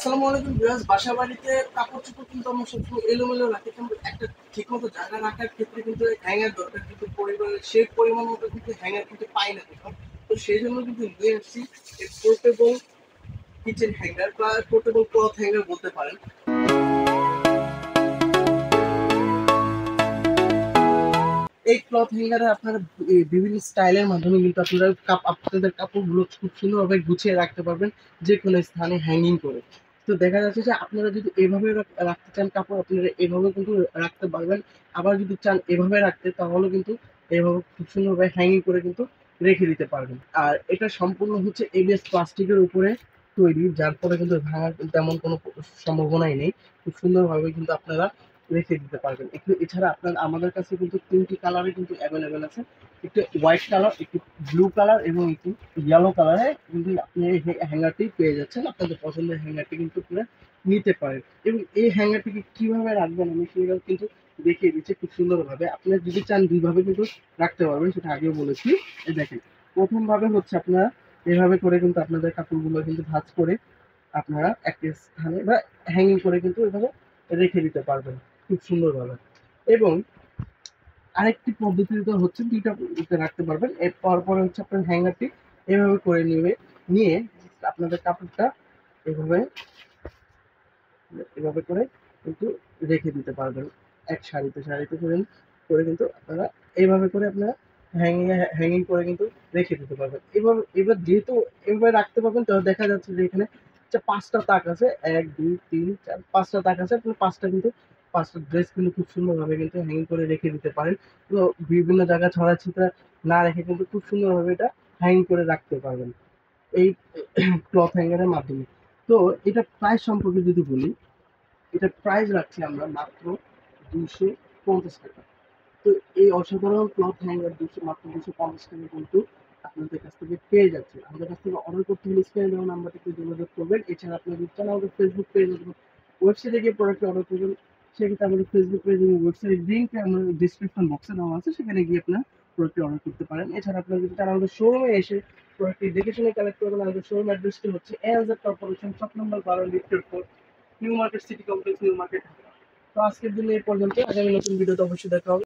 আসসালামু আলাইকুম ভিউয়ার্স। বাসাবাড়িতে কাপড়-চোপড় কিন্তু আমরা সবসময় এলোমেলো রাখি, কিন্তু একটা ঠিকমতো জায়গা রাখার ক্ষেত্রে কিন্তু হ্যাঙ্গার দরকার, কিন্তু পরিবারের সেই পরিমাণ মতো কিন্তু হ্যাঙ্গার কিন্তু পাই না কোথাও। তো সেই জন্য কিন্তু নিয়ে আসছি এই পোর্টেবল কিচেন হ্যাঙ্গার বা পোর্টেবল ক্লথ হ্যাঙ্গার বলতে পারেন। এই ক্লথ হ্যাঙ্গারে আপনারা বিভিন্ন স্টাইলের মাধ্যমে কিন্তু আপনারা আপনাদের কাপড়গুলো খুব সুন্দরভাবে গুছিয়ে রাখতে পারবেন যে কোনো স্থানে হ্যাঙ্গিং করে। তো দেখা যাচ্ছে যে আপনারা যদি এভাবে রাখতে চান কাপড়, আপনারা এভাবে কিন্তু রাখতে পারবেন। আবার যদি চান এভাবে রাখতে, তাহলে কিন্তু এভাবে খুব সুন্দরভাবে হ্যাঙ্গিং করে কিন্তু রেখে দিতে পারবেন। আর এটা সম্পূর্ণ হচ্ছে এবিএস প্লাস্টিকের উপরে তৈরি, যার ফলে কিন্তু ভাঙার তেমন কোনো সম্ভাবনাই নেই। খুব সুন্দরভাবে কিন্তু আপনারা রেখে দিতে পারবেন। একটু এছাড়া আমাদের কাছে কিন্তু ৩ টি কালারে কিন্তু অ্যাভেলেবেল আছে। একটু হোয়াইট কালার, একটু ব্লু কালার এবং একটু ইয়েলো কালারে কিন্তু আপনি এই হ্যাঙ্গারটি পেয়ে যাচ্ছেন। আপনাদের পছন্দের হ্যাঙ্গারটি কিন্তু আপনারা নিতে পারেন। এবং এই হ্যাঙ্গারটিকে কিভাবে রাখবেন আমি সেটাও কিন্তু দেখিয়ে দিচ্ছি খুব সুন্দরভাবে। আপনারা যদি চান ২ ভাবে কিন্তু রাখতে পারবেন, সেটা আগেও বলেছি। এই দেখেন, ১ম ভাবে হচ্ছে আপনারা এভাবে করে কিন্তু আপনাদের কাপড়গুলো কিন্তু ভাঁজ করে আপনারা একটা স্থানে বা হ্যাঙ্গিং করে কিন্তু এভাবে রেখে দিতে পারবেন খুব সুন্দরভাবে। এবং আরেকটি পদ্ধতিতে হচ্ছে ২ টা রাখতে পারবেন। এরপর পরে হচ্ছে আপনার হ্যাঙ্গারটি এভাবে করে নিয়ে আপনাদের কাপড়টা এভাবে এভাবে করে কিন্তু রেখে দিতে পারবেন। এক সারিতে করে কিন্তু আপনারা এইভাবে করে আপনারা হ্যাঙ্গিং করে কিন্তু রেখে দিতে পারবেন। এবার যেহেতু এভাবে রাখতে পারবেন, তো দেখা যাচ্ছে যে এখানে ৫ টা তাক আছে। ১, ২, ৩, ৪, ৫ টা তাক আছে। আপনি ৫ টা কিন্তু ৫ টা ড্রেস কিন্তু খুব সুন্দরভাবে কিন্তু হ্যাঙ্গিং করে রেখে দিতে পারেন। তো বিভিন্ন জায়গায় ছড়াছিদ্রা না রেখে কিন্তু খুব সুন্দরভাবে এটা হ্যাঙ্গিং করে রাখতে পারবেন এই ক্লথ হ্যাঙ্গারের মাধ্যমে। তো এটা প্রাইস সম্পর্কে যদি বলি, এটার প্রাইস রাখছি আমরা মাত্র ৳২৫০। তো এই অসাধারণ ক্লথ হ্যাঙ্গার মাত্র ৳২৫০ কিন্তু আপনাদের কাছ থেকে পেয়ে যাচ্ছে। আমাদের কাছ থেকে অর্ডার করতে হলে স্ক্রিনে দেওয়া নাম্বারটিতে যোগাযোগ করবেন। এছাড়া আপনি যদি চান আমাদের ফেসবুক পেজ অথবা ওয়েবসাইটে গিয়ে প্রোডাক্টটি অর্ডার করবেন, সেক্ষেত্রে আমাদের ফেসবুক পেজ এবং ওয়েবসাইট লিংক আমাদের ডেসক্রিপশন বক্সে দেওয়া আছে, সেখানে গিয়ে আপনারা প্রোডাক্টটি অর্ডার করতে পারেন। এছাড়া আপনারা যদি চান আমাদের শোরুমে এসে প্রোডাক্টটি দেখে শুনে কালেক্ট করবেন, আমাদের শোরুম অ্যাড্রেসটি হচ্ছে এআরজেড কর্পোরেশন, শপ নাম্বার ১২, লিফটেড 4, new market city complex, new market, Dhaka. তো আজকের জন্য এই পর্যন্ত। আগামী নতুন ভিডিওতে অবশ্যই দেখা হবে।